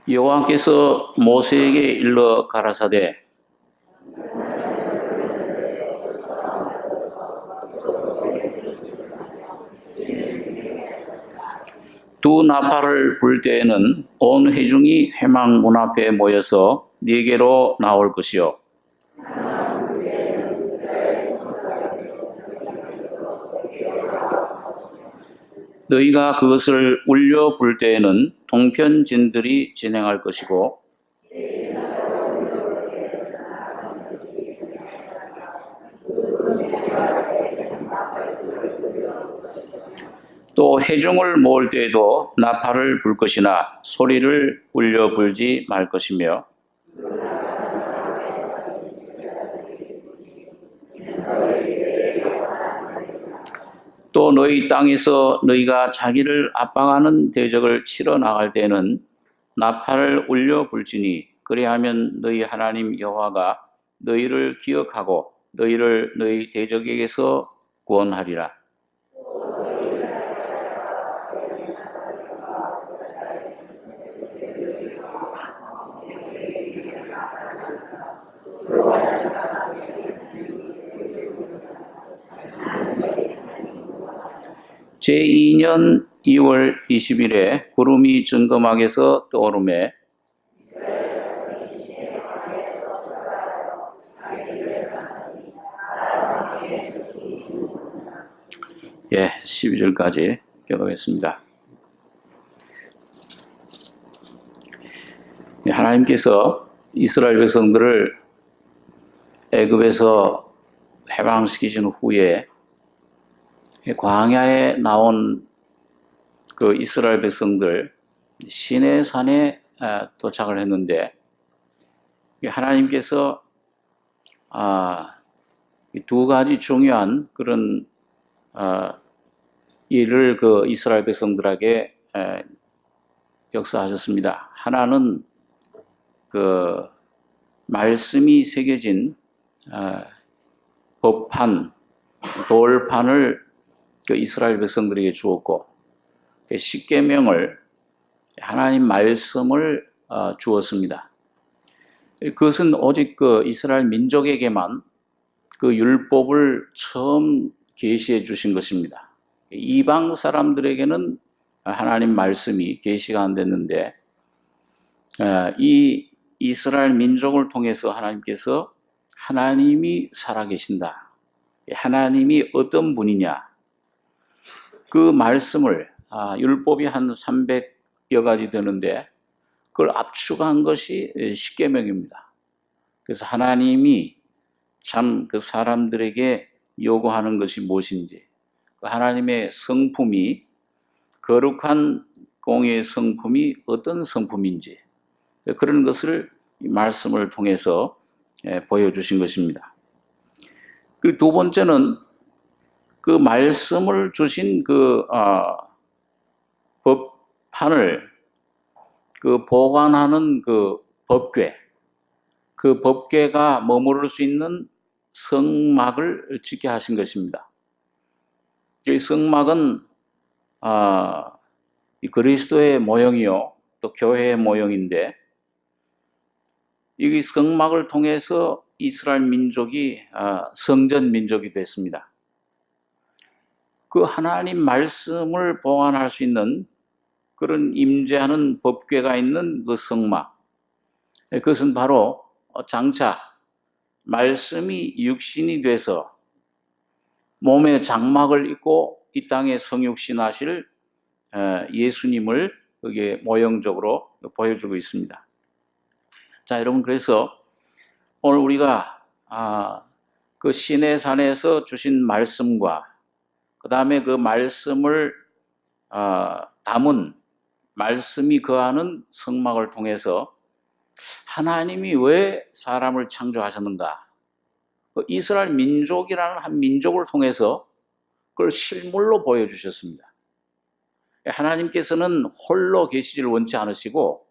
여호와께서 모세에게 일러 가라사대 두 나팔을 불 때에는 온 회중이 회막 문 앞에 모여서 네게로 나올 것이요 너희가 그것을 울려 불 때에는 동편진들이 진행할 것이고 또 회중을 모을 때에도 나팔을 불 것이나 소리를 울려 불지 말 것이며 또 너희 땅에서 너희가 자기를 압박하는 대적을 치러 나갈 때는 나팔을 울려 불지니 그리하면 너희 하나님 여호와가 너희를 기억하고 너희를 너희 대적에게서 구원하리라. 제2년 2월 20일에 구름이 증거막에서 떠오르매 예, 12절까지 기록했습니다. 하나님께서 이스라엘 백성들을 애굽에서 해방시키신 후에 광야에 나온 그 이스라엘 백성들 시내산에 도착을 했는데 하나님께서 두 가지 중요한 그런 일을 그 이스라엘 백성들에게 역사하셨습니다. 하나는 그 말씀이 새겨진 법판, 돌판을 그 이스라엘 백성들에게 주었고 십계명을 하나님 말씀을 주었습니다. 그것은 오직 그 이스라엘 민족에게만 그 율법을 처음 계시해 주신 것입니다. 이방 사람들에게는 하나님 말씀이 계시가 안 됐는데 이 이스라엘 민족을 통해서 하나님께서 하나님이 살아계신다. 하나님이 어떤 분이냐. 그 말씀을 율법이 한 300여 가지 되는데 그걸 압축한 것이 십계명입니다. 그래서 하나님이 참 그 사람들에게 요구하는 것이 무엇인지 하나님의 성품이 거룩한 공의의 성품이 어떤 성품인지 그런 것을 말씀을 통해서 보여주신 것입니다. 그 두 번째는 그 말씀을 주신 그 법판을 그 보관하는 그 법궤, 그 법궤가 머무를 수 있는 성막을 짓게 하신 것입니다. 이 성막은 그리스도의 모형이요, 또 교회의 모형인데 이 성막을 통해서 이스라엘 민족이 성전 민족이 됐습니다. 그 하나님 말씀을 보관할 수 있는 그런 임재하는 법궤가 있는 그 성막, 그것은 바로 장차 말씀이 육신이 돼서 몸에 장막을 입고 이 땅에 성육신하실 예수님을 그게 모형적으로 보여주고 있습니다. 자, 여러분, 그래서 오늘 우리가 그 시내산에서 주신 말씀과 그 다음에 그 말씀을 담은 말씀이 거하는 성막을 통해서 하나님이 왜 사람을 창조하셨는가? 그 이스라엘 민족이라는 한 민족을 통해서 그걸 실물로 보여주셨습니다. 하나님께서는 홀로 계시지를 원치 않으시고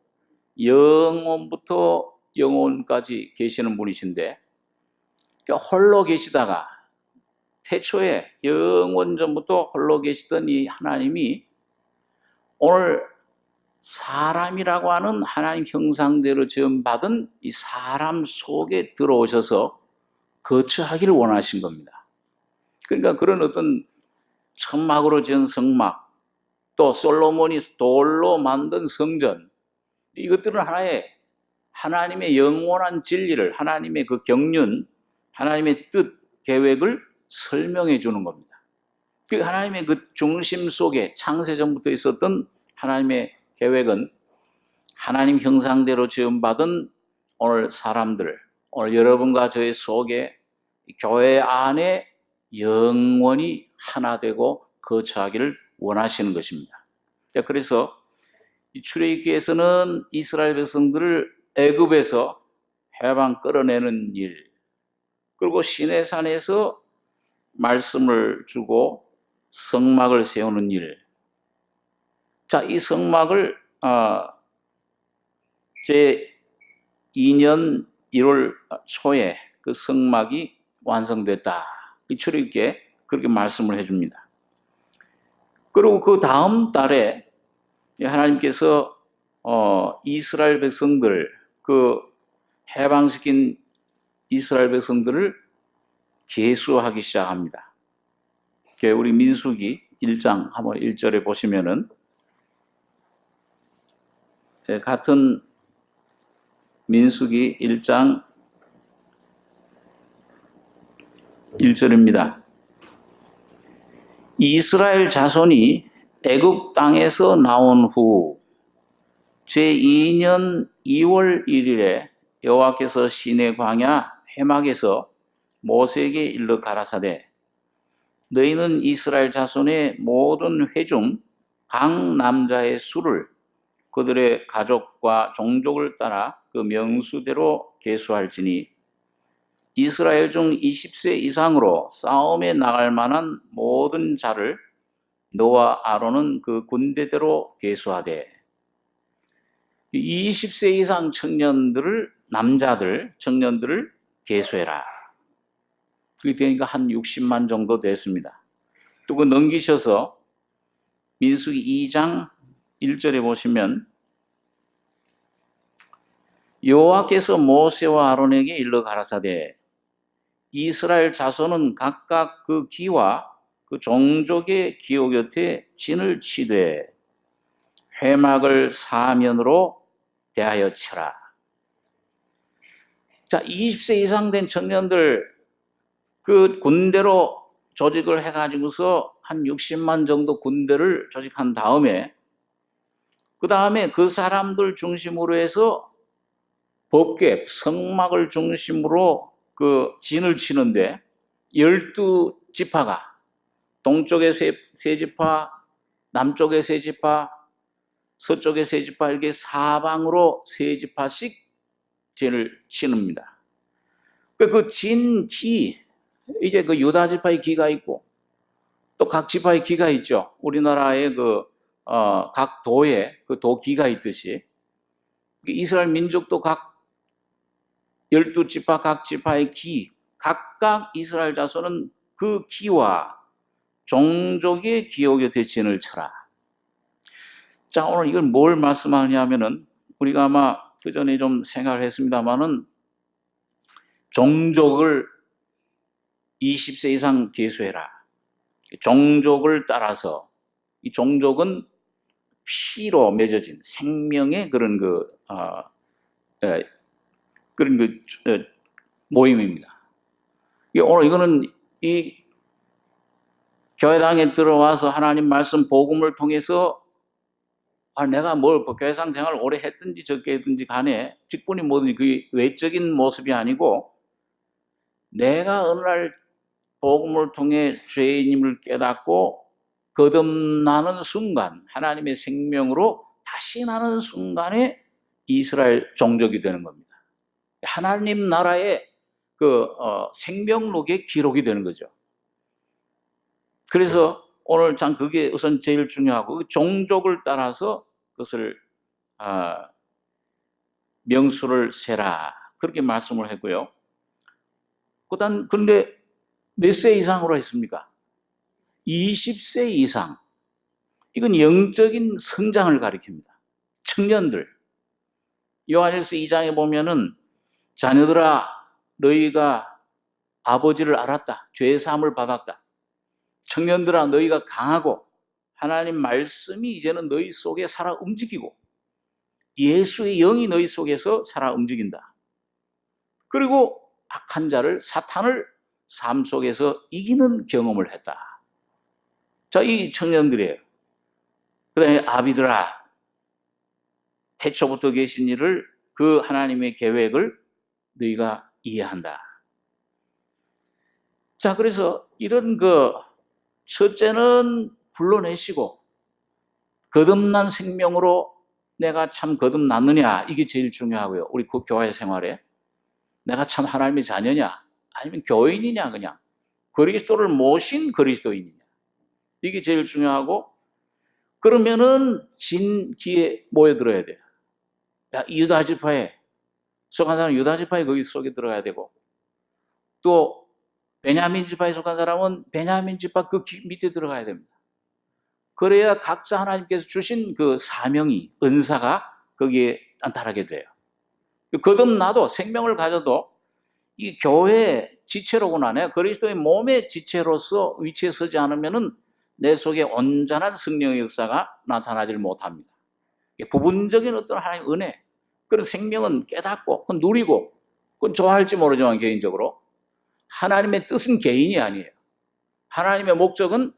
영원부터 영원까지 계시는 분이신데 홀로 계시다가 태초에 영원 전부터 홀로 계시던 이 하나님이 오늘 사람이라고 하는 하나님 형상대로 지음받은 이 사람 속에 들어오셔서 거처하기를 원하신 겁니다. 그러니까 그런 어떤 천막으로 지은 성막, 또 솔로몬이 돌로 만든 성전, 이것들은 하나의 하나님의 영원한 진리를, 하나님의 그 경륜, 하나님의 뜻, 계획을 설명해 주는 겁니다. 그 하나님의 그 중심 속에 창세전부터 있었던 하나님의 계획은 하나님 형상대로 지음받은 오늘 사람들, 오늘 여러분과 저의 속에 교회 안에 영원히 하나 되고 거처하기를 원하시는 것입니다. 그래서 출애굽기에서는 이스라엘 백성들을 애굽에서 해방 끌어내는 일, 그리고 시내산에서 말씀을 주고 성막을 세우는 일. 자, 이 성막을 제 2년 1월 초에 그 성막이 완성됐다. 이 출애굽기에 그렇게 말씀을 해줍니다. 그리고 그 다음 달에 하나님께서 이스라엘 백성들, 그 해방시킨 이스라엘 백성들을 계수하기 시작합니다. 우리 민수기 1장 한번 1절에 보시면은 같은 민수기 1장 1절입니다. 이스라엘 자손이 애굽 땅에서 나온 후 제2년 2월 1일에 여호와께서 시내 광야 회막에서 모세에게 일러 가라사대 너희는 이스라엘 자손의 모든 회중 각 남자의 수를 그들의 가족과 종족을 따라 그 명수대로 계수할지니 이스라엘 중 20세 이상으로 싸움에 나갈 만한 모든 자를 너와 아론은 그 군대대로 계수하되 20세 이상 청년들을 청년들을 계수해라. 그게 되니까 한 60만 정도 됐습니다. 또 그 넘기셔서 민수기 2장 1절에 보시면 여호와께서 모세와 아론에게 일러 가라사대 이스라엘 자손은 각각 그 기와 그 종족의 기호 곁에 진을 치되 회막을 사면으로 대하여 쳐라. 자, 20세 이상 된 청년들 그 군대로 조직을 해가지고서 한 60만 정도 군대를 조직한 다음에 그 다음에 그 사람들 중심으로 해서 법궤, 성막을 중심으로 그 진을 치는데 12지파가 동쪽에 세 지파, 남쪽에 세 지파, 서쪽에 세 지파 이렇게 사방으로 세 지파씩 진을 치릅니다. 그 진 기, 이제 그 유다 지파의 기가 있고 또 각 지파의 기가 있죠. 우리나라의 각 도에 그 도기가 있듯이 이스라엘 민족도 각 12지파 각 지파의 기, 각각 이스라엘 자손은 그 기와 종족의 기호 곁에 진을 쳐라. 자, 오늘 이걸 뭘 말씀하냐면은 우리가 아마 그 전에 좀 생각을 했습니다만은 종족을 20세 이상 계수해라. 종족을 따라서 이 종족은 피로 맺어진 생명의 그런 모임입니다. 오늘 이거는 이 교회당에 들어와서 하나님 말씀 복음을 통해서 내가 뭘 교회상 생활을 오래 했든지 적게 했든지 간에 직분이 뭐든지 그 외적인 모습이 아니고 내가 어느 날 복음을 통해 죄인임을 깨닫고 거듭나는 순간 하나님의 생명으로 다시 나는 순간에 이스라엘 종족이 되는 겁니다. 하나님 나라의 생명록의 기록이 되는 거죠. 그래서 오늘 참 그게 우선 제일 중요하고 그 종족을 따라서 그것을 명수를 세라 그렇게 말씀을 했고요. 그런데 몇 세 이상으로 했습니까? 20세 이상. 이건 영적인 성장을 가리킵니다. 청년들, 요한일서 2장에 보면은 자녀들아 너희가 아버지를 알았다. 죄 사함을 받았다. 청년들아 너희가 강하고 하나님 말씀이 이제는 너희 속에 살아 움직이고 예수의 영이 너희 속에서 살아 움직인다. 그리고 악한 자를, 사탄을 삶 속에서 이기는 경험을 했다. 자, 이 청년들이에요. 그 다음에 아비들아, 태초부터 계신 일을, 그 하나님의 계획을 너희가 이해한다. 자, 그래서 이런 첫째는 불러내시고 거듭난 생명으로 내가 참 거듭났느냐, 이게 제일 중요하고요. 우리 그 교회 생활에 내가 참 하나님의 자녀냐, 아니면 교인이냐, 그냥 그리스도를 모신 그리스도인이냐, 이게 제일 중요하고, 그러면은 진기에 모여들어야 돼요. 야, 유다 지파에 속한 사람은 유다 지파에 거기 속에 들어가야 되고, 또 베냐민 지파에 속한 사람은 베냐민 지파 그 밑에 들어가야 됩니다. 그래야 각자 하나님께서 주신 그 사명이, 은사가 거기에 나타나게 돼요. 거듭나도, 생명을 가져도 이 교회의 지체로구나, 내가 그리스도의 몸의 지체로서 위치에 서지 않으면은 내 속에 온전한 성령의 역사가 나타나질 못합니다. 부분적인 어떤 하나님의 은혜, 그런 생명은 깨닫고 그건 누리고 그건 좋아할지 모르지만 개인적으로 하나님의 뜻은 개인이 아니에요. 하나님의 목적은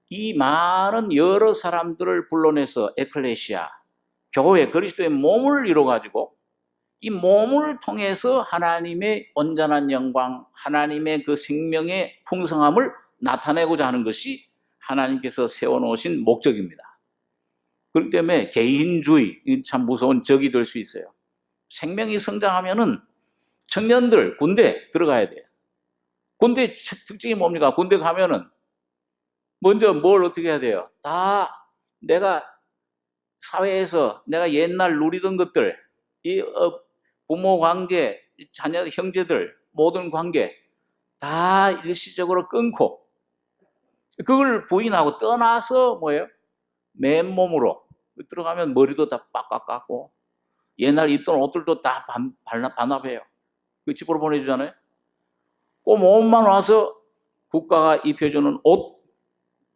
이 많은 여러 사람들을 불러내서 에클레시아, 교회, 그리스도의 몸을 이루어가지고 이 몸을 통해서 하나님의 온전한 영광, 하나님의 그 생명의 풍성함을 나타내고자 하는 것이 하나님께서 세워놓으신 목적입니다. 그렇기 때문에 개인주의, 참 무서운 적이 될 수 있어요. 생명이 성장하면은 청년들 군대 들어가야 돼요. 군대 특징이 뭡니까? 군대 가면은 먼저 뭘 어떻게 해야 돼요? 다 내가 사회에서 내가 옛날 누리던 것들, 이 부모 관계, 자녀, 형제들, 모든 관계 다 일시적으로 끊고 그걸 부인하고 떠나서 뭐예요? 맨몸으로 들어가면 머리도 다 빡빡 깎고 옛날 입던 옷들도 다 반납해요. 그 집으로 보내주잖아요. 그 몸만 와서 국가가 입혀주는 옷,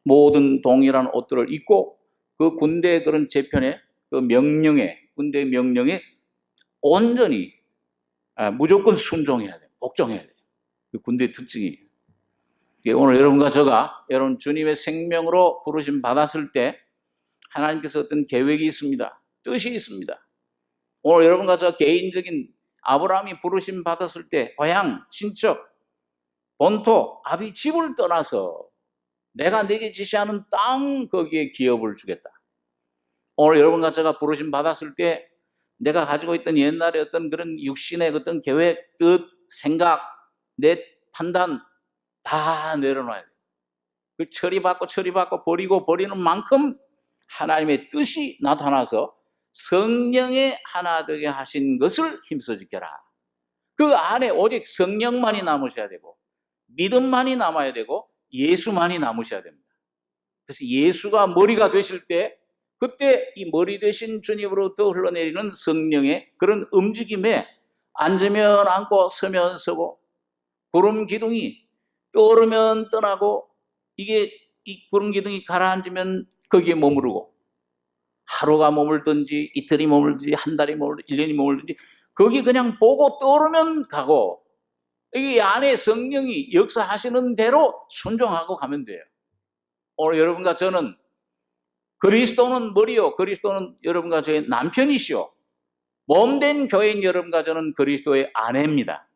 모든 동일한 옷들을 입고 그 군대 그런 재편에, 그 명령에, 군대 명령에 온전히 무조건 순종해야 돼요. 복종해야 돼요. 그 군대의 특징이에요. 오늘 여러분과 저가 여러분 주님의 생명으로 부르심 받았을 때 하나님께서 어떤 계획이 있습니다. 뜻이 있습니다. 오늘 여러분과 저 개인적인 아브라함이 부르심 받았을 때 고향, 친척, 본토, 아비 집을 떠나서 내가 네게 지시하는 땅 거기에 기업을 주겠다. 오늘 여러분과 제가 부르심 받았을 때 내가 가지고 있던 옛날에 어떤 그런 육신의 어떤 계획, 뜻, 생각, 내 판단 다 내려놔야 돼요. 그 처리받고 버리는 만큼 하나님의 뜻이 나타나서 성령의 하나 되게 하신 것을 힘써 지켜라. 그 안에 오직 성령만이 남으셔야 되고 믿음만이 남아야 되고 예수만이 남으셔야 됩니다. 그래서 예수가 머리가 되실 때 그때 이 머리 되신 주님으로부터 흘러내리는 성령의 그런 움직임에 앉으면 앉고 서면 서고 구름 기둥이 떠오르면 떠나고 이게 이 구름 기둥이 가라앉으면 거기에 머무르고 하루가 머물든지 이틀이 머물든지 한 달이 머물든지 1년이 머물든지 거기 그냥 보고 떠오르면 가고 이 안에 성령이 역사하시는 대로 순종하고 가면 돼요. 오늘 여러분과 저는 그리스도는 머리요, 그리스도는 여러분과 저의 남편이시오. 몸된 교회인 여러분과 저는 그리스도의 아내입니다.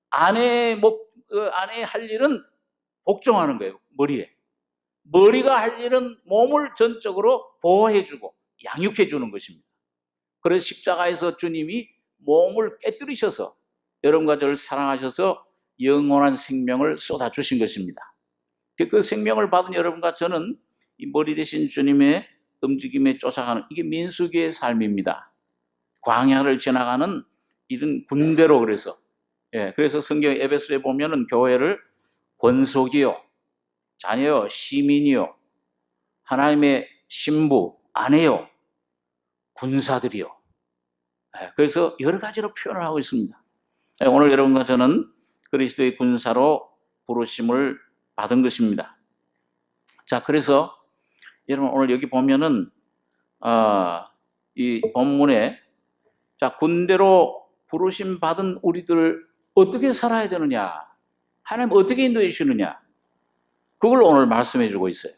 아내의 할 일은 복종하는 거예요. 머리가 할 일은 몸을 전적으로 보호해주고 양육해주는 것입니다. 그래서 십자가에서 주님이 몸을 깨뜨리셔서 여러분과 저를 사랑하셔서 영원한 생명을 쏟아주신 것입니다. 그 생명을 받은 여러분과 저는 이 머리 되신 주님의 움직임에 쫓아가는 이게 민수기의 삶입니다. 광야를 지나가는 이런 군대로 그래서 성경 에베소에 보면은 교회를 권속이요, 자녀요, 시민이요, 하나님의 신부, 아내요, 군사들이요. 그래서 여러 가지로 표현을 하고 있습니다. 오늘 여러분과 저는 그리스도의 군사로 부르심을 받은 것입니다. 자, 그래서 여러분 오늘 여기 보면은 이 본문에 자, 군대로 부르심 받은 우리들 어떻게 살아야 되느냐, 하나님 어떻게 인도해 주시느냐, 그걸 오늘 말씀해 주고 있어요.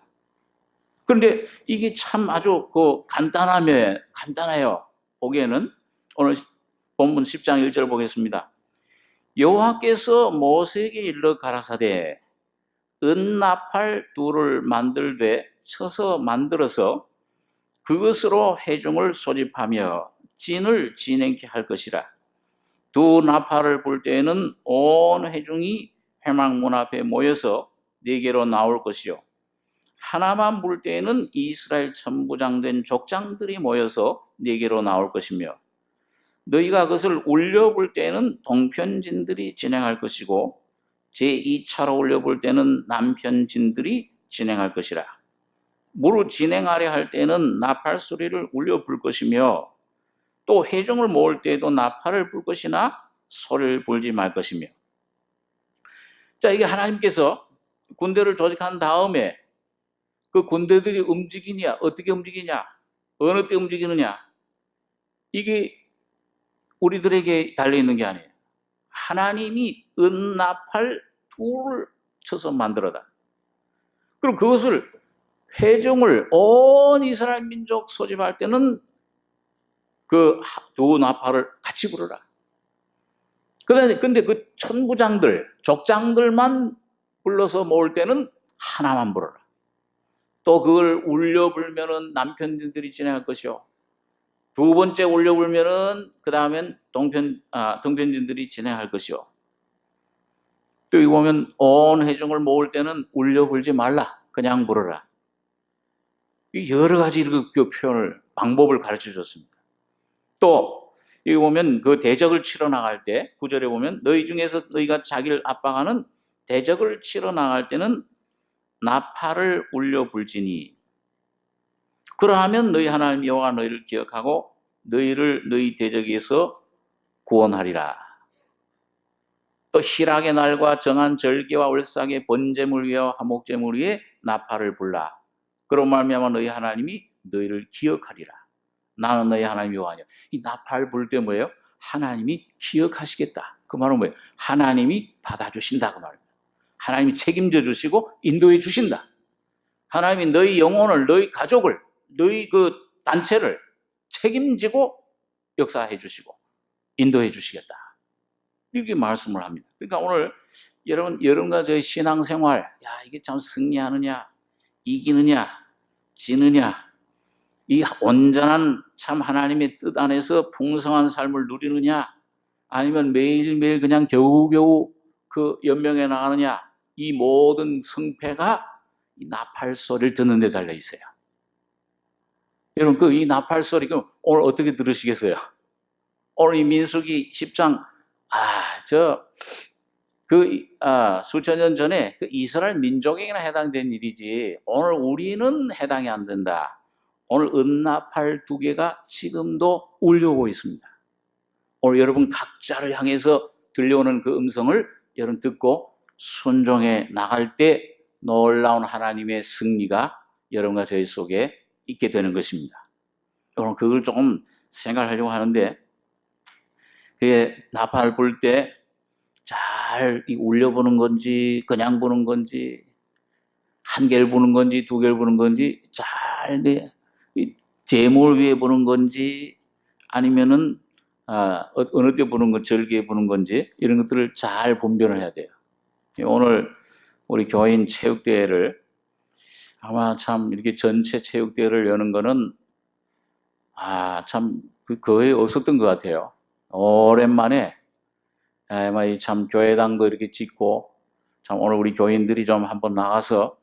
그런데 이게 참 아주 간단해요. 보기에는 오늘 본문 10장 1절 보겠습니다. 여호와께서 모세에게 일러 가라사대 은나팔 둘을 만들되 쳐서 만들어서 그것으로 회중을 소집하며 진을 진행케 할 것이라. 두 나팔을 불 때에는 온 회중이 회막문 앞에 모여서 네개로 나올 것이요, 하나만 불 때에는 이스라엘 천부장된 족장들이 모여서 네개로 나올 것이며, 너희가 그것을 울려 불 때에는 동편진들이 진행할 것이고 제2차로 울려 불 때는 남편진들이 진행할 것이라. 무릇 진행하려 할 때는 나팔 소리를 울려 불 것이며 또 회중을 모을 때에도 나팔을 불 것이나 소리를 불지 말 것이며. 자, 이게 하나님께서 군대를 조직한 다음에 그 군대들이 움직이냐, 어떻게 움직이냐, 어느 때 움직이느냐, 이게 우리들에게 달려있는 게 아니에요. 하나님이 은나팔 둘을 쳐서 만들어다. 그럼 그것을 회중을 온 이스라엘 민족 소집할 때는 그 두 나팔을 같이 불어라. 근데 그 천부장들, 족장들만 불러서 모을 때는 하나만 불어라. 또 그걸 울려 불면은 남편들이 진행할 것이요, 두 번째 울려 불면은 그 다음엔 동편진들이 진행할 것이요. 또 여기 보면 온 회중을 모을 때는 울려 불지 말라, 그냥 불어라. 여러 가지 그 표현을, 방법을 가르쳐 줬습니다. 또 여기 보면 그 대적을 치러 나갈 때 9절에 보면 너희 중에서 너희가 자기를 압박하는 대적을 치러 나갈 때는 나팔을 울려 불지니 그러하면 너희 하나님 여호와가 너희를 기억하고 너희를 너희 대적에서 구원하리라. 또 희락의 날과 정한 절기와 월삭의 번제물 위와 화목제물 위에 나팔을 불라. 그런 말미암아 너희 하나님이 너희를 기억하리라. 나는 너희 하나님 여호와냐. 이 나팔 불 때 뭐예요? 하나님이 기억하시겠다. 그 말은 뭐예요? 하나님이 받아주신다, 그 말입니다. 하나님이 책임져 주시고 인도해 주신다. 하나님이 너희 영혼을, 너희 가족을, 너희 그 단체를 책임지고 역사해 주시고 인도해 주시겠다, 이렇게 말씀을 합니다. 그러니까 오늘 여러분과 저희 신앙생활, 이게 참 승리하느냐, 이기느냐, 지느냐, 이 온전한 참 하나님의 뜻 안에서 풍성한 삶을 누리느냐, 아니면 매일매일 그냥 겨우겨우 그 연명해 나가느냐, 이 모든 성패가 이 나팔 소리를 듣는 데 달려 있어요. 여러분, 이 나팔 소리, 오늘 어떻게 들으시겠어요? 오늘 이 민수기 10장, 수천 년 전에 그 이스라엘 민족에게나 해당된 일이지, 오늘 우리는 해당이 안 된다. 오늘 은나팔 2개가 지금도 울려오고 있습니다. 오늘 여러분 각자를 향해서 들려오는 그 음성을 여러분 듣고 순종해 나갈 때 놀라운 하나님의 승리가 여러분과 저희 속에 있게 되는 것입니다. 오늘 그걸 조금 생각하려고 하는데, 그게 나팔 불 때 잘 울려보는 건지, 그냥 부는 건지, 한 개를 부는 건지, 2개를 부는 건지, 잘 제물 위에 부는 건지, 아니면은 어느 때 부는 건, 절기에 부는 건지, 이런 것들을 잘 분별을 해야 돼요. 오늘 우리 교인 체육대회를 아마 참 이렇게 전체 체육대회를 여는 거는 참 거의 없었던 것 같아요. 오랜만에 참 교회당도 이렇게 짓고, 참 오늘 우리 교인들이 좀 한번 나가서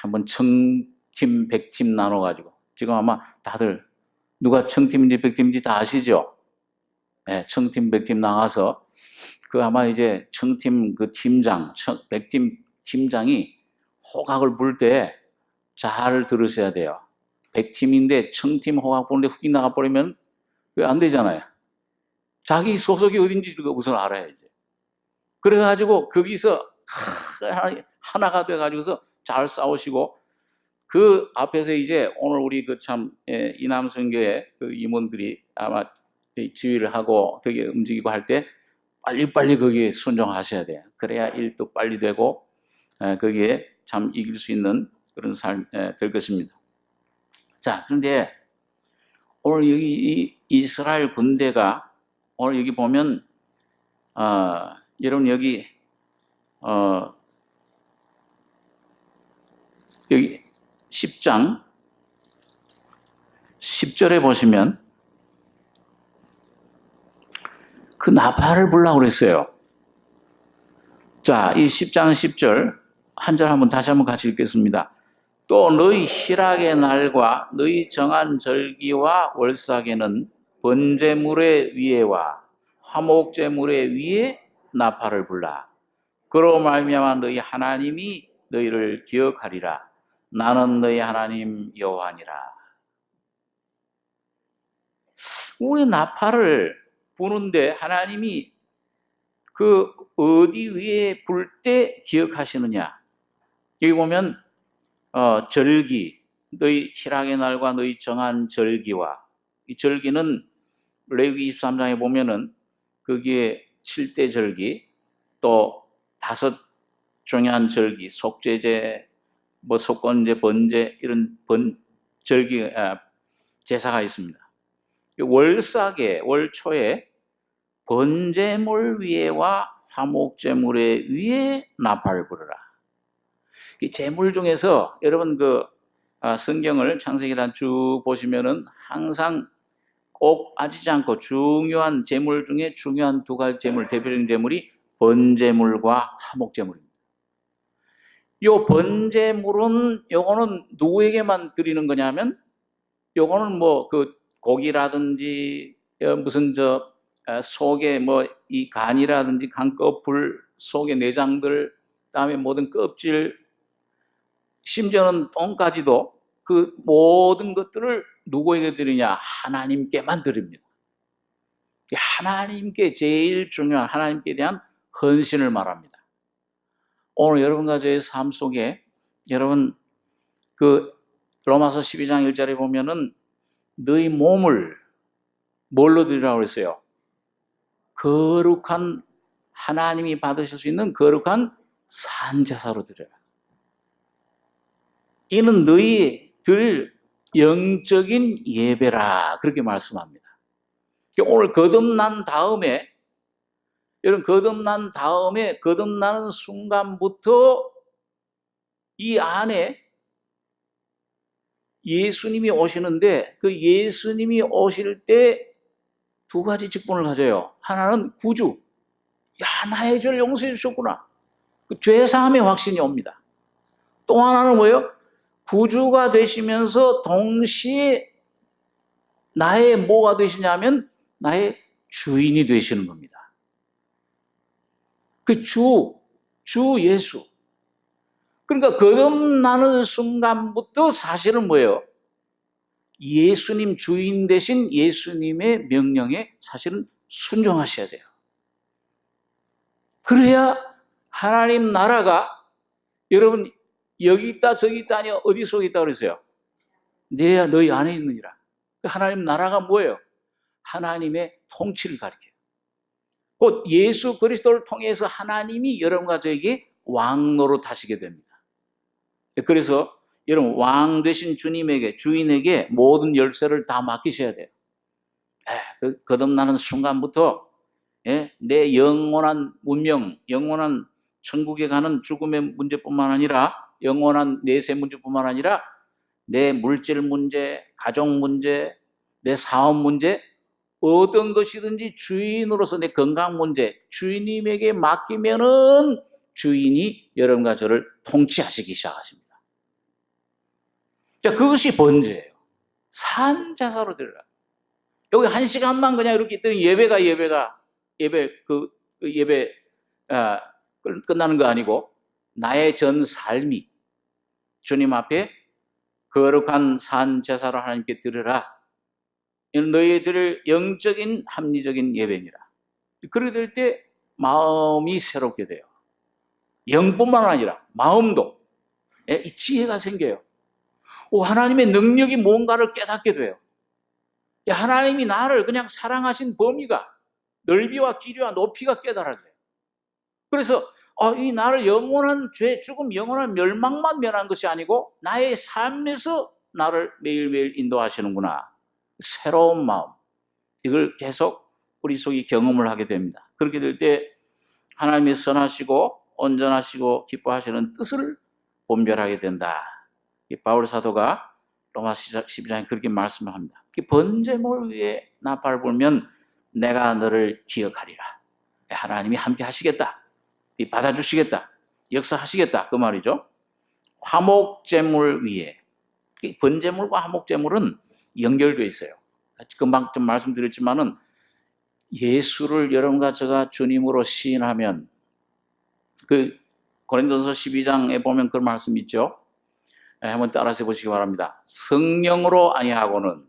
한번 청팀, 백팀 나눠가지고, 지금 아마 다들 누가 청팀인지 백팀인지 다 아시죠? 네, 청팀, 백팀 나가서 아마 이제 청팀 그 팀장, 백팀 팀장이 호각을 불 때 잘 들으셔야 돼요. 100팀인데 1000팀 호각 보는데 훅 나가버리면 안 되잖아요. 자기 소속이 어딘지 우선 알아야지. 그래가지고 거기서 하나가 돼가지고서 잘 싸우시고, 그 앞에서 이제 오늘 우리 그 참 이남선교회 그 임원들이 아마 지휘를 하고 거기에 움직이고 할 때 빨리빨리 거기에 순종하셔야 돼요. 그래야 일도 빨리 되고 거기에 참 이길 수 있는 그런 삶 될 것입니다. 자, 그런데 오늘 여기 이 이스라엘 군대가 오늘 여기 보면 여러분 여기 여기 10장 10절에 보시면 그 나팔을 불라고 그랬어요. 자, 이 10장 10절 한 절 한번 다시 한번 같이 읽겠습니다. 또 너희 희락의 날과 너희 정한 절기와 월삭에는 번제물의 위에와 화목제물의 위에 나팔을 불라. 그로 말미암아 너희 하나님이 너희를 기억하리라. 나는 너희 하나님 여호와니라. 왜 나팔을 부는데 하나님이 그 어디 위에 불 때 기억하시느냐? 여기 보면 절기, 너희 희락의 날과 너희 정한 절기와, 이 절기는 레위기 23장에 보면은 거기에 7대 절기, 또 5 중요한 절기, 속죄제, 뭐 속건제, 번제 이런 절기 제사가 있습니다. 월삭에 월초에 번제물 위에와 화목제물의 위에 나팔을 불어라. 이 제물 중에서 여러분 그 성경을 창세기란 쭉 보시면은 항상 꼭 빠지지 않고 중요한 제물 중에 중요한 2가지 제물, 대표적인 제물이 번제물과 화목제물입니다. 요 번제물은 요거는 누구에게만 드리는 거냐면, 요거는 뭐 그 고기라든지 무슨 속에 뭐 이 간이라든지 간꺼풀, 속의 내장들, 그다음에 모든 껍질, 심지어는 똥까지도 그 모든 것들을 누구에게 드리냐? 하나님께만 드립니다. 하나님께 제일 중요한 하나님께 대한 헌신을 말합니다. 오늘 여러분과 저의 삶 속에 여러분 그 로마서 12장 1절에 보면은 너희 몸을 뭘로 드리라고 그랬어요? 거룩한, 하나님이 받으실 수 있는 거룩한 산제사로 드려라. 이는 너희들 영적인 예배라, 그렇게 말씀합니다. 오늘 거듭난 다음에, 여러분 거듭난 다음에 거듭나는 순간부터 이 안에 예수님이 오시는데, 그 예수님이 오실 때 2가지 직분을 가져요. 하나는 구주, 야 나의 죄를 용서해 주셨구나, 그 죄사함의 확신이 옵니다. 또 하나는 뭐예요? 구주가 되시면서 동시에 나의 뭐가 되시냐면 나의 주인이 되시는 겁니다. 그 주 예수. 그러니까 거듭나는 순간부터 사실은 뭐예요? 예수님, 주인 되신 예수님의 명령에 사실은 순종하셔야 돼요. 그래야 하나님 나라가, 여러분 여기 있다 저기 있다 아니요, 어디 속에 있다 그랬어요? 너희 안에 있느니라. 하나님 나라가 뭐예요? 하나님의 통치를 가리켜요. 곧 예수 그리스도를 통해서 하나님이 여러분과 저에게 왕노릇 하시게 됩니다. 그래서 여러분 왕 되신 주님에게, 주인에게 모든 열쇠를 다 맡기셔야 돼요. 그 거듭나는 순간부터 내 영원한 운명, 영원한 천국에 가는 죽음의 문제뿐만 아니라, 영원한 내세 문제뿐만 아니라 내 물질 문제, 가족 문제, 내 사업 문제, 어떤 것이든지 주인으로서 내 건강 문제, 주인님에게 맡기면은 주인이 여러분과 저를 통치하시기 시작하십니다. 자, 그것이 번제예요. 산제사로 드리라. 여기 1시간만 그냥 이렇게 있더니 예배 끝나는 거 아니고, 나의 전 삶이 주님 앞에 거룩한 산 제사로 하나님께 드려라. 이는 너희들의 영적인 합리적인 예배니라. 그렇게 될 때 마음이 새롭게 돼요. 영뿐만 아니라 마음도 이 지혜가 생겨요. 하나님의 능력이 뭔가를 깨닫게 돼요. 하나님이 나를 그냥 사랑하신 범위가 넓이와 길이와 높이가 깨달아져요. 그래서 이 나를 영원한 죄, 죽음, 영원한 멸망만 면한 것이 아니고 나의 삶에서 나를 매일매일 인도하시는구나. 새로운 마음, 이걸 계속 우리 속에 경험을 하게 됩니다. 그렇게 될 때 하나님의 선하시고 온전하시고 기뻐하시는 뜻을 분별하게 된다. 바울 사도가 로마 12장에 그렇게 말씀을 합니다. 번제물 위에 나 밟으면 내가 너를 기억하리라. 하나님이 함께 하시겠다. 받아주시겠다. 역사하시겠다. 그 말이죠. 화목제물 위에. 번제물과 화목제물은 연결되어 있어요. 금방 좀 말씀드렸지만은 예수를 여러분과 제가 주님으로 시인하면 그 고린도서 12장에 보면 그런 말씀 있죠. 한번 따라서 보시기 바랍니다. 성령으로 아니하고는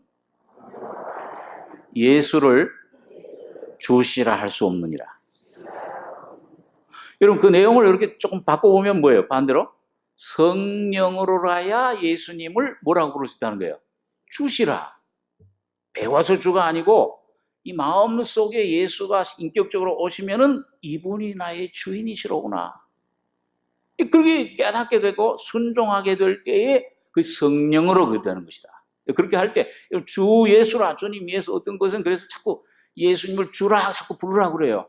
예수를 주시라 할 수 없느니라. 여러분 그 내용을 이렇게 조금 바꿔보면 뭐예요? 반대로 성령으로라야 예수님을 뭐라고 부를 수 있다는 거예요? 주시라. 배워서 주가 아니고 이 마음 속에 예수가 인격적으로 오시면은 이분이 나의 주인이시로구나. 그렇게 깨닫게 되고 순종하게 될 때에 그 성령으로 그렇게 되는 것이다. 그렇게 할 때 주 예수라, 주님 예수. 어떤 것은 그래서 자꾸 예수님을 주라 자꾸 부르라 그래요.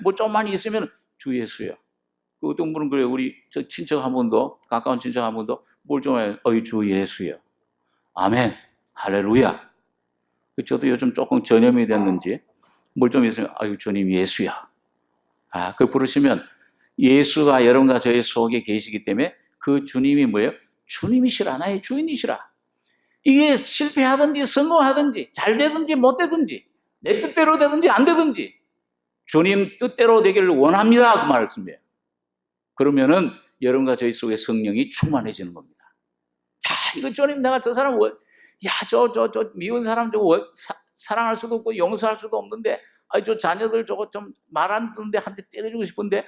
뭐 좀만 있으면 주 예수요. 그 어떤 분은 그래요. 우리 저 친척 한 분도, 가까운 친척 한 분도 뭘 좀 해요. 주 예수요. 아멘. 할렐루야. 저도 요즘 조금 전염이 됐는지 뭘 좀 있으면 주님 예수야. 그 부르시면 예수가 여러분과 저희 속에 계시기 때문에 그 주님이 뭐예요? 주님이시라, 나의 주인이시라. 이게 실패하든지 성공하든지 잘 되든지 못 되든지 내 뜻대로 되든지 안 되든지 주님 뜻대로 되기를 원합니다. 그 말씀이에요. 그러면은 여러분과 저희 속에 성령이 충만해지는 겁니다. 이거 주님 내가 저 사람 저 미운 사람 저거 사랑할 수도 없고 용서할 수도 없는데 저 자녀들 저거 좀 말 안 듣는데 한 대 때려주고 싶은데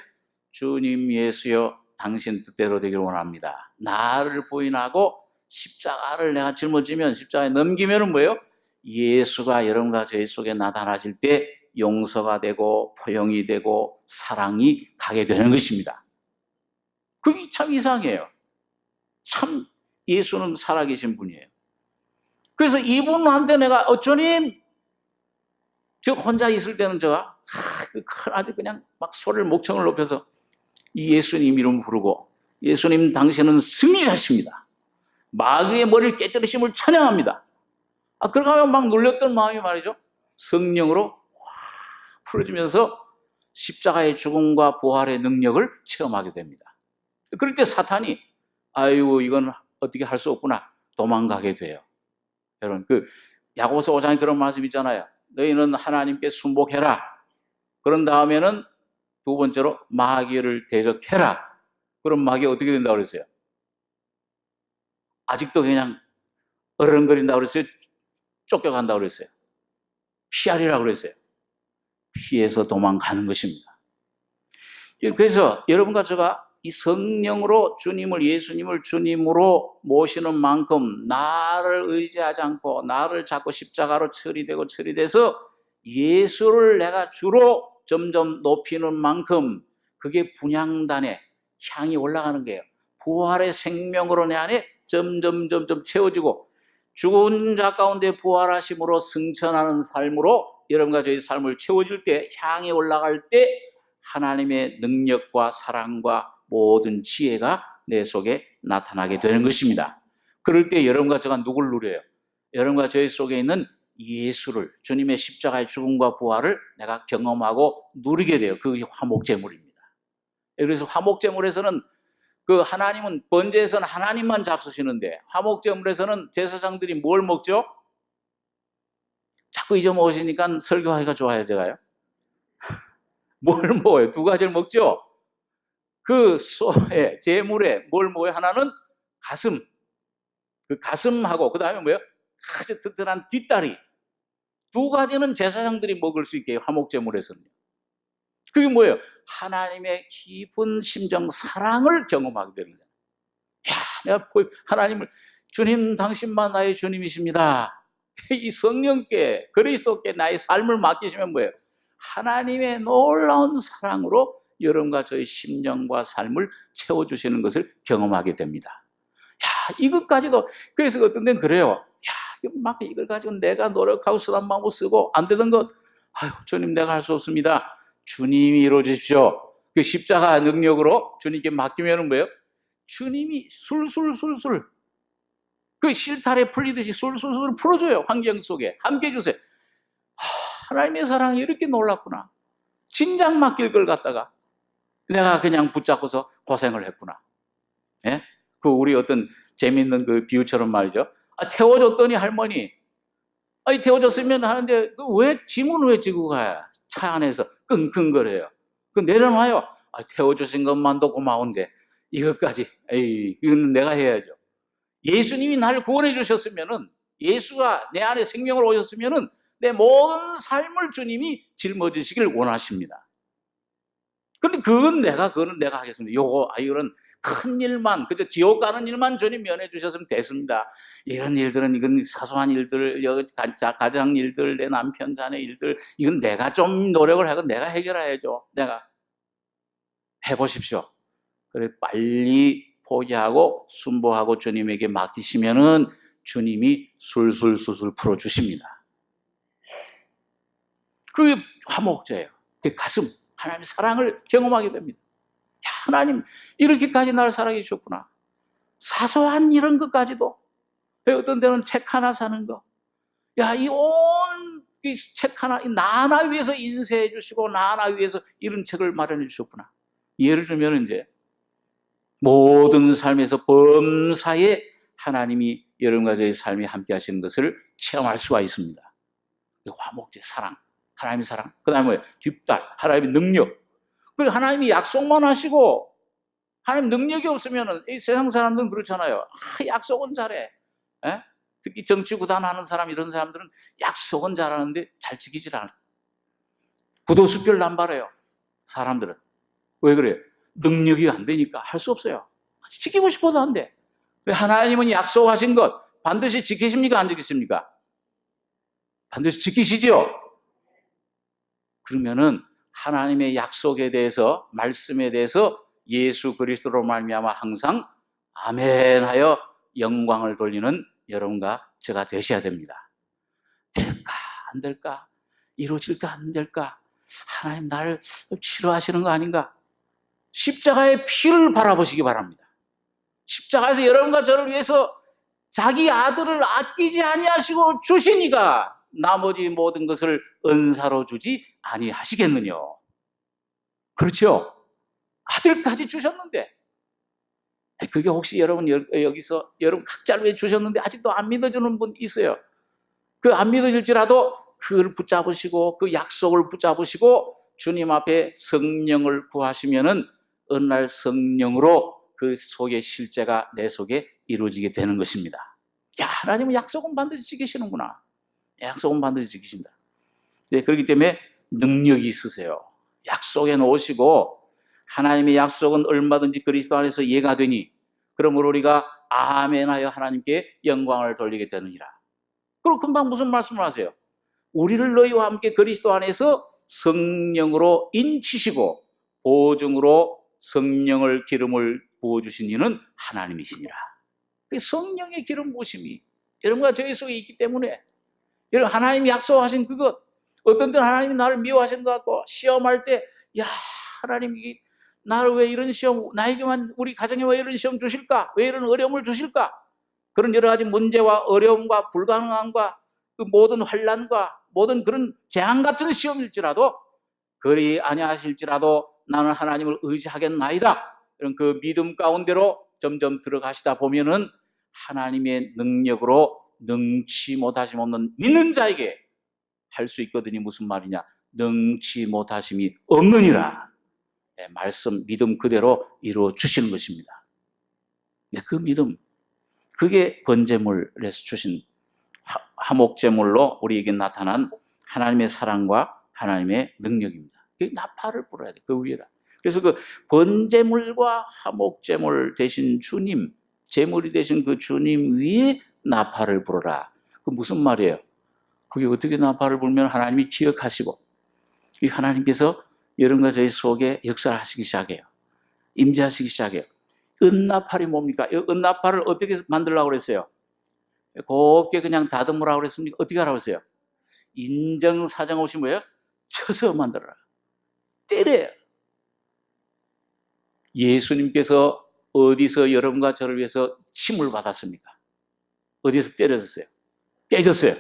주님 예수여 당신 뜻대로 되기를 원합니다. 나를 부인하고 십자가를 내가 짊어지면 십자가에 넘기면은 뭐예요? 예수가 여러분과 저희 속에 나타나실 때 용서가 되고 포용이 되고 사랑이 가게 되는 것입니다. 그게 참 이상해요. 참 예수는 살아계신 분이에요. 그래서 이분한테 내가 주님 저 혼자 있을 때는 제가 아주 그냥 막 소리를 목청을 높여서 이 예수님 이름 부르고 예수님 당신은 승리자십니다. 마귀의 머리를 깨뜨리심을 찬양합니다. 그렇게 하면 막 눌렸던 마음이 말이죠. 성령으로 확 풀어지면서 십자가의 죽음과 부활의 능력을 체험하게 됩니다. 그럴 때 사탄이 이건 어떻게 할 수 없구나 도망가게 돼요. 여러분 야고보서 5장에 그런 말씀 있잖아요. 너희는 하나님께 순복해라. 그런 다음에는 두 번째로 마귀를 대적해라. 그럼 마귀가 어떻게 된다고 그랬어요? 아직도 그냥 어른거린다고 그랬어요? 쫓겨간다고 그랬어요? 피하리라고 그랬어요? 피해서 도망가는 것입니다. 그래서 여러분과 제가 이 성령으로 예수님을 주님으로 모시는 만큼 나를 의지하지 않고 나를 자꾸 십자가로 처리돼서 예수를 내가 주로 점점 높이는 만큼 그게 분향단에 향이 올라가는 거예요. 부활의 생명으로 내 안에 점점 채워지고 죽은 자 가운데 부활하심으로 승천하는 삶으로 여러분과 저희 삶을 채워질 때 향이 올라갈 때 하나님의 능력과 사랑과 모든 지혜가 내 속에 나타나게 되는 것입니다. 그럴 때 여러분과 제가 누굴 누려요? 여러분과 저희 속에 있는 예수를, 주님의 십자가의 죽음과 부활을 내가 경험하고 누리게 돼요. 그게 화목제물입니다. 그래서 화목제물에서는 하나님은 번제에서는 하나님만 잡수시는데 화목제물에서는 제사장들이 뭘 먹죠? 자꾸 잊어먹으시니까 설교하기가 좋아요, 제가요. 뭘 먹어요? 두 가지를 먹죠? 제물에 뭘 먹어요? 하나는 가슴, 그 가슴하고 그 다음에 뭐예요? 아주 튼튼한 뒷다리. 두 가지는 제사장들이 먹을 수 있게 해요. 화목제물에서는요. 그게 뭐예요? 하나님의 깊은 심정, 사랑을 경험하게 되는 거예요. 야, 내가 하나님을, 주님 당신만 나의 주님이십니다. 이 성령께, 그리스도께 나의 삶을 맡기시면 뭐예요? 하나님의 놀라운 사랑으로 여러분과 저의 심령과 삶을 채워주시는 것을 경험하게 됩니다. 야, 이것까지도, 그래서 어떤 데는 그래요. 야, 막 이걸 가지고 내가 노력하고 쓰던 마음을 쓰고 안 되던 것, 아유, 주님 내가 할 수 없습니다. 주님이 이루어 주십시오. 그 십자가 능력으로 주님께 맡기면은 뭐예요? 주님이 술술술술 그 실타래 풀리듯이 술술술 풀어줘요. 환경 속에 함께 해주세요. 하나님의 사랑이 이렇게 놀랍구나. 진작 맡길 걸 갖다가 내가 그냥 붙잡고서 고생을 했구나. 예? 그 우리 어떤 재밌는 그 비유처럼 말이죠. 태워줬더니 할머니, 아니 태워줬으면 하는데 왜 짐은 왜 지고 가요? 차 안에서 끙끙거려요. 그 내려놔요. 태워주신 것만도 고마운데 이것까지, 에이, 이건 내가 해야죠. 예수님이 나를 구원해 주셨으면은, 예수가 내 안에 생명을 오셨으면은 내 모든 삶을 주님이 짊어지시길 원하십니다. 그런데 그거는 내가 하겠습니다. 이런 큰 일만, 그저 지옥 가는 일만 주님 면해 주셨으면 됐습니다. 이런 일들은, 이건 사소한 일들, 가정 일들, 내 남편 자녀 일들, 이건 내가 좀 노력을 하고 내가 해결해야죠. 내가 해보십시오. 그래 빨리 포기하고 순보하고 주님에게 맡기시면은 주님이 술술술술 풀어주십니다. 그 화목제예요. 그 가슴, 하나님의 사랑을 경험하게 됩니다. 야, 하나님 이렇게까지 나를 사랑해 주셨구나. 사소한 이런 것까지도, 어떤 데는 책 하나 사는 거, 야, 이 온 책 하나, 나 하나 위해서 인쇄해 주시고 나 하나 위해서 이런 책을 마련해 주셨구나. 예를 들면 이제 모든 삶에서 범사에 하나님이 여러분과 저의 삶에 함께 하시는 것을 체험할 수가 있습니다. 화목제, 사랑, 하나님의 사랑, 그 다음에 뒷달, 하나님의 능력. 그리고 하나님이 약속만 하시고 하나님 능력이 없으면, 이 세상 사람들은 그렇잖아요. 약속은 잘해. 에? 특히 정치 구단하는 사람, 이런 사람들은 약속은 잘하는데 잘 지키질 않아요. 부도수별 남발해요. 사람들은. 왜 그래요? 능력이 안 되니까 할 수 없어요. 지키고 싶어도 안 돼. 하나님은 약속하신 것 반드시 지키십니까? 안 지키십니까? 반드시 지키시죠? 그러면은 하나님의 약속에 대해서, 말씀에 대해서 예수 그리스도로 말미암아 항상 아멘 하여 영광을 돌리는 여러분과 제가 되셔야 됩니다. 될까? 안 될까? 이루어질까? 안 될까? 하나님 나를 치료하시는 거 아닌가? 십자가의 피를 바라보시기 바랍니다. 십자가에서 여러분과 저를 위해서 자기 아들을 아끼지 아니하시고 주시니까 나머지 모든 것을 은사로 주지 아니하시겠느냐. 그렇죠? 아들까지 주셨는데, 그게 혹시 여러분 여기서 여러분 각자를 위해 주셨는데 아직도 안 믿어주는 분 있어요. 그 안 믿어질지라도 그걸 붙잡으시고 그 약속을 붙잡으시고 주님 앞에 성령을 구하시면은 어느 날 성령으로 그 속의 실제가 내 속에 이루어지게 되는 것입니다. 야, 하나님은 약속은 반드시 지키시는구나. 약속은 반드시 지키신다. 네, 그렇기 때문에 능력이 있으세요. 약속에 놓으시고 하나님의 약속은 얼마든지 그리스도 안에서 이해가 되니 그러므로 우리가 아멘하여 하나님께 영광을 돌리게 되느니라. 그리고 금방 무슨 말씀을 하세요? 우리를 너희와 함께 그리스도 안에서 성령으로 인치시고 보증으로 성령을 기름을 부어주신 이는 하나님이시니라. 그 성령의 기름 부으심이 여러분과 저희 속에 있기 때문에, 여러분 하나님이 약속하신 그것, 어떤 때는 하나님이 나를 미워하신 것 같고 시험할 때, 야, 하나님이 나를 왜 이런 시험, 나에게만, 우리 가정에 왜 이런 시험 주실까? 왜 이런 어려움을 주실까? 그런 여러 가지 문제와 어려움과 불가능함과 그 모든 환난과 모든 그런 재앙 같은 시험일지라도, 그리 아니하실지라도 나는 하나님을 의지하겠나이다. 이런 그 믿음 가운데로 점점 들어가시다 보면은 하나님의 능력으로 능치 못하심 없는 믿는 자에게 할 수 있거든요. 무슨 말이냐? 능치 못하심이 없느니라. 네, 말씀, 믿음 그대로 이루어 주시는 것입니다. 네, 그 믿음, 그게 번제물에서 주신 화목제물로 우리에게 나타난 하나님의 사랑과 하나님의 능력입니다. 그 나팔을 불어야 돼, 그 위에다. 그래서 그 번제물과 화목제물 대신 주님, 제물이 되신 그 주님 위에 나팔을 불어라. 그 무슨 말이에요? 그게 어떻게 나팔을 불면 하나님이 기억하시고 이 하나님께서 여러분과 저희 속에 역사를 하시기 시작해요. 임재하시기 시작해요. 은나팔이 뭡니까? 은나팔을 어떻게 만들려고 그랬어요? 곱게 그냥 다듬으라고 그랬습니까? 어떻게 하라고 했어요? 인정사정 없이 뭐예요? 쳐서 만들어라. 때려요. 예수님께서 어디서 여러분과 저를 위해서 침을 받았습니까? 어디서 때려졌어요? 깨졌어요.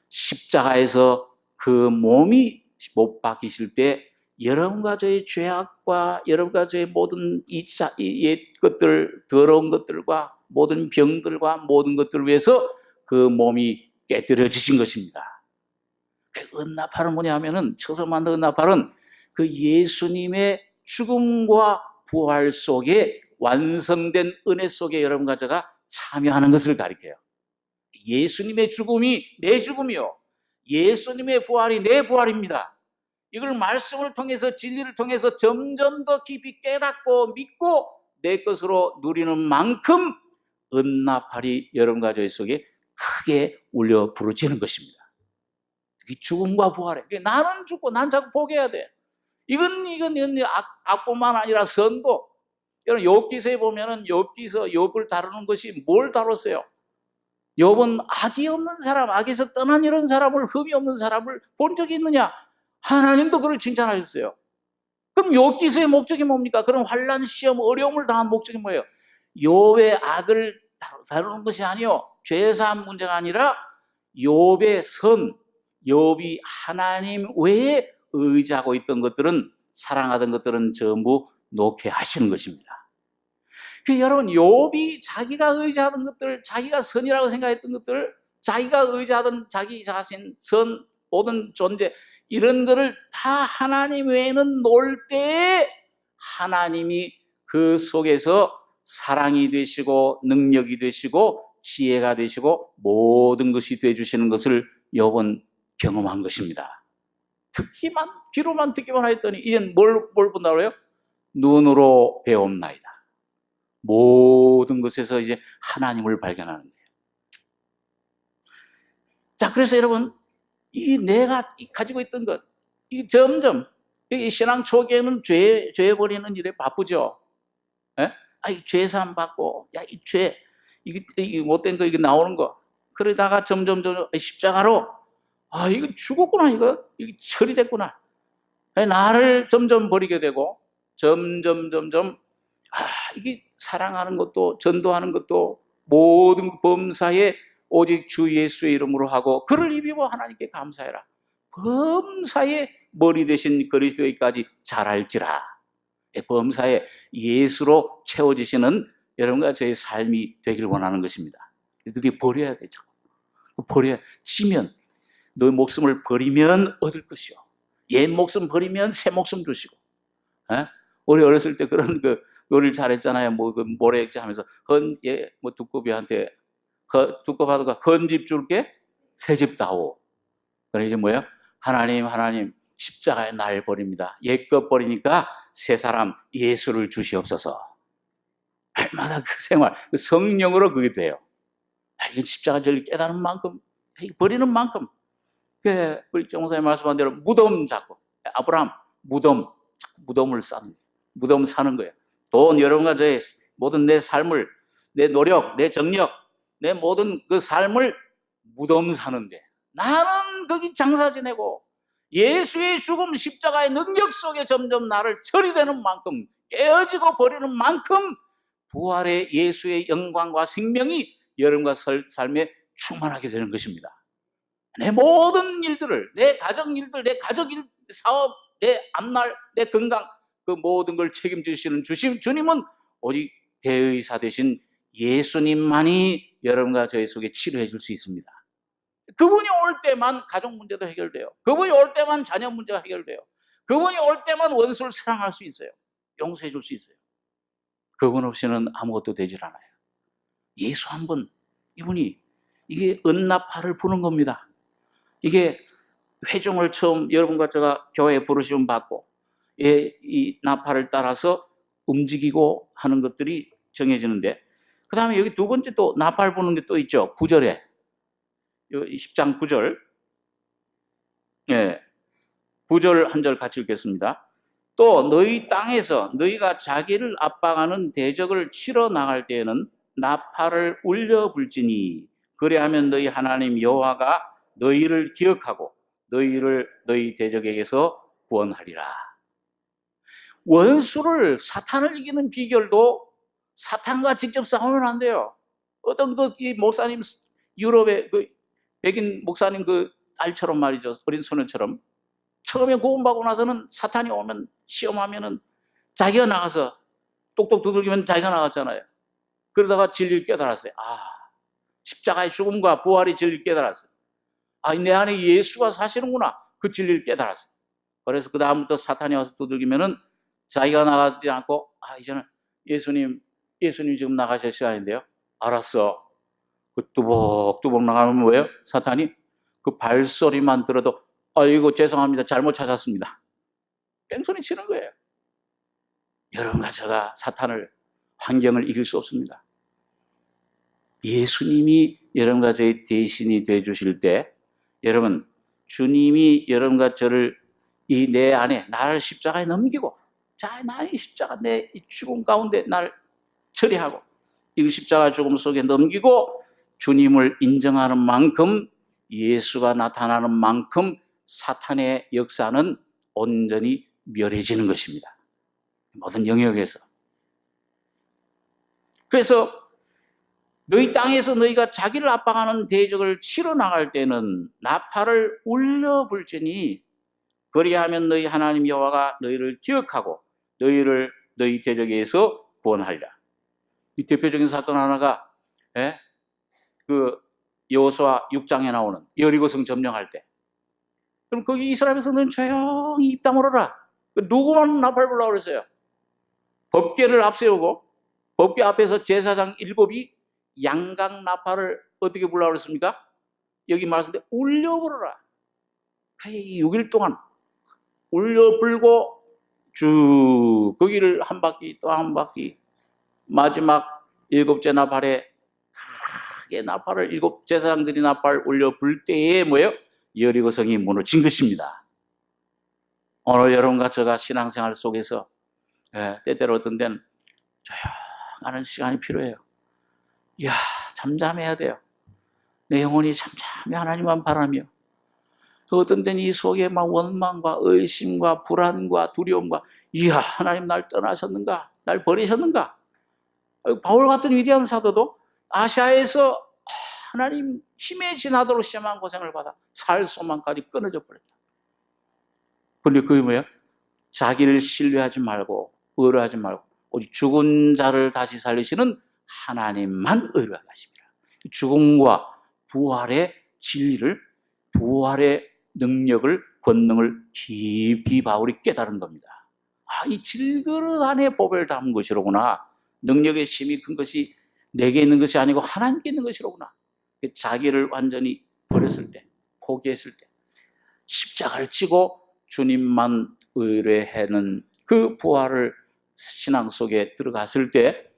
십자가에서 그 몸이 못 박히실 때 여러분과 저의 죄악과 여러분과 저의 모든 옛 것들, 더러운 것들과 모든 병들과 모든 것들을 위해서 그 몸이 깨뜨려지신 것입니다. 그 은나팔은 뭐냐 하면은 쳐서 만든 은나팔은 그 예수님의 죽음과 부활 속에 완성된 은혜 속에 여러분과 제가 참여하는 것을 가리켜요. 예수님의 죽음이 내 죽음이요, 예수님의 부활이 내 부활입니다. 이걸 말씀을 통해서, 진리를 통해서 점점 더 깊이 깨닫고 믿고 내 것으로 누리는 만큼 은나팔이 여러분과 저희 속에 크게 울려 부르짖는 것입니다. 죽음과 부활에 나는 죽고 난 자꾸 포기해야 돼. 이건 악뿐만 아니라 선도. 여러분 욥기서에 보면은 욥을 다루는 것이 뭘 다뤘어요? 욥은 악이 없는 사람, 악에서 떠난 이런 사람을, 흠이 없는 사람을 본 적이 있느냐? 하나님도 그를 칭찬하셨어요. 그럼 욥기서의 목적이 뭡니까? 그런 환난, 시험, 어려움을 당한 목적이 뭐예요? 욥의 악을 다루는 것이 아니요, 죄사함 문제가 아니라 욥의 선, 욥이 하나님 외에 의지하고 있던 것들은, 사랑하던 것들은 전부 놓게 하시는 것입니다. 여러분, 욥이 자기가 의지하던 것들, 자기가 선이라고 생각했던 것들, 자기가 의지하던 자기 자신, 선, 모든 존재, 이런 거를 다 하나님 외에는 놓을 때에 하나님이 그 속에서 사랑이 되시고 능력이 되시고 지혜가 되시고 모든 것이 되어주시는 것을 욥은 경험한 것입니다. 귀로만 듣기만 하였더니 이젠 뭘 본다고 해요? 눈으로 배움나이다. 모든 것에서 이제 하나님을 발견하는 거예요. 자, 그래서 여러분, 이 내가 가지고 있던 것, 이 점점, 이 신앙 초기에는 죄 버리는 일에 바쁘죠. 예? 죄 사함 받고, 이 죄, 이게 못된 거, 이게 나오는 거. 그러다가 점점 십자가로, 이거 죽었구나, 이거 처리됐구나. 나를 점점 버리게 되고, 점점, 이게 사랑하는 것도, 전도하는 것도, 모든 범사에 오직 주 예수의 이름으로 하고 그를 입히고 하나님께 감사해라. 범사에 머리 대신 그리스도에까지 잘할지라. 범사에 예수로 채워지시는 여러분과 저의 삶이 되기를 원하는 것입니다. 그게 버려야 되죠. 지면, 너 목숨을 버리면 얻을 것이요, 옛 목숨 버리면 새 목숨 주시고. 우리 어렸을 때 그런 노래를 잘했잖아요. 그 모래액자 하면서 두꺼비한테 두꺼비하다가 헌집 줄게 새집 다오. 그래 이제 뭐예요? 하나님 십자가에 날 버립니다. 옛것 버리니까 새 사람 예수를 주시옵소서. 날마다 그 생활, 그 성령으로 그게 돼요. 이건 십자가 진리 깨달은 만큼, 버리는 만큼. 우리 정사님 말씀한 대로 무덤 잡고, 아브라함 무덤을 쌓는, 무덤 사는 거예요. 돈, 여러분과 저의 모든 내 삶을, 내 노력, 내 정력, 내 모든 그 삶을 무덤 사는데 나는 거기 장사 지내고 예수의 죽음 십자가의 능력 속에 점점 나를 처리되는 만큼, 깨어지고 버리는 만큼 부활의 예수의 영광과 생명이 여러분과 삶에 충만하게 되는 것입니다. 내 모든 일들을, 내 가정 일들, 내 가족 일, 사업, 내 앞날, 내 건강, 그 모든 걸 책임지시는 주님은 오직 대의사 되신 예수님만이 여러분과 저희 속에 치료해 줄 수 있습니다. 그분이 올 때만 가족 문제도 해결돼요. 그분이 올 때만 자녀 문제가 해결돼요. 그분이 올 때만 원수를 사랑할 수 있어요. 용서해 줄 수 있어요. 그분 없이는 아무것도 되질 않아요. 예수 한 분, 이분이 이게 은나팔을 부는 겁니다. 이게 회중을 처음 여러분과 제가 교회에 부르시움 받고 이 나팔을 따라서 움직이고 하는 것들이 정해지는데, 그 다음에 여기 두 번째 또 나팔 부는 게 또 있죠. 9절에 10장 9절, 9절 한 절 같이 읽겠습니다. 또 너희 땅에서 너희가 자기를 압박하는 대적을 치러 나갈 때에는 나팔을 울려 불지니 그리하면 너희 하나님 여호와가 너희를 기억하고 너희를 너희 대적에게서 구원하리라. 원수를, 사탄을 이기는 비결도 사탄과 직접 싸우면 안 돼요. 어떤 이 목사님, 유럽의 백인 목사님 딸처럼 말이죠. 어린 소년처럼 처음에 구원받고 나서는 사탄이 오면 시험하면은 자기가 나가서 똑똑 두들기면 자기가 나갔잖아요. 그러다가 진리를 깨달았어요. 십자가의 죽음과 부활이 진리를 깨달았어요. 내 안에 예수가 사시는구나. 그 진리를 깨달았어요. 그래서 그 다음부터 사탄이 와서 두들기면은 자기가 나가지 않고 이제는 예수님 지금 나가실 시간인데요. 알았어. 그 뚜벅뚜벅 나가면 뭐예요? 사탄이 그 발소리만 들어도 이거 죄송합니다. 잘못 찾았습니다. 뺑소니 치는 거예요. 여러분과 제가 사탄을, 환경을 이길 수 없습니다. 예수님이 여러분과 저의 대신이 되어 주실 때, 여러분, 주님이 여러분과 저를 내 안에 나를 십자가에 넘기고, 나의 십자가 내 죽음 가운데 날 처리하고 이 십자가 죽음 속에 넘기고 주님을 인정하는 만큼, 예수가 나타나는 만큼 사탄의 역사는 온전히 멸해지는 것입니다. 모든 영역에서. 그래서 너희 땅에서 너희가 자기를 압박하는 대적을 치러 나갈 때는 나팔을 울려 불지니 그리하면 너희 하나님 여호와가 너희를 기억하고 너희를 너희 대적에서 구원하리라. 이 대표적인 사건 하나가 여호수아 6장에 나오는 여리고성 점령할 때, 그럼 거기 이스라엘 백성들은 조용히 입 다물어라. 누구만 나팔 불라고 그랬어요. 법궤를 앞세우고 법궤 앞에서 제사장 7이 양각 나팔을 어떻게 불라고 그랬습니까? 여기 말씀대로 울려 불어라. 6일 동안 울려 불고 쭉 거기를 한 바퀴 또 한 바퀴, 마지막 7째 나팔에 크게 나팔을 7 제사장들이 나팔 울려 불 때에 뭐예요? 여리고성이 무너진 것입니다. 오늘 여러분과 제가 신앙생활 속에서 때때로 어떤 데는 조용하는 시간이 필요해요. 잠잠해야 돼요. 내 영혼이 잠잠히 하나님만 바라며, 어떤 때는 이 속에 막 원망과 의심과 불안과 두려움과 하나님 날 떠나셨는가? 날 버리셨는가? 바울 같은 위대한 사도도 아시아에서 하나님 힘에 지나도록 심한 고생을 받아 살 소망까지 끊어져 버렸다. 그런데 그게 뭐예요? 자기를 신뢰하지 말고 의뢰하지 말고 오직 죽은 자를 다시 살리시는 하나님만 의뢰하게 하십니다. 죽음과 부활의 진리를, 부활의 능력을, 권능을 깊이 바울이 깨달은 겁니다. 이 질그릇 안에 법을 담은 것이로구나. 능력의 힘이 큰 것이 내게 있는 것이 아니고 하나님께 있는 것이로구나. 자기를 완전히 버렸을 때, 포기했을 때, 십자가를 지고 주님만 의뢰하는 그 부활을 신앙 속에 들어갔을 때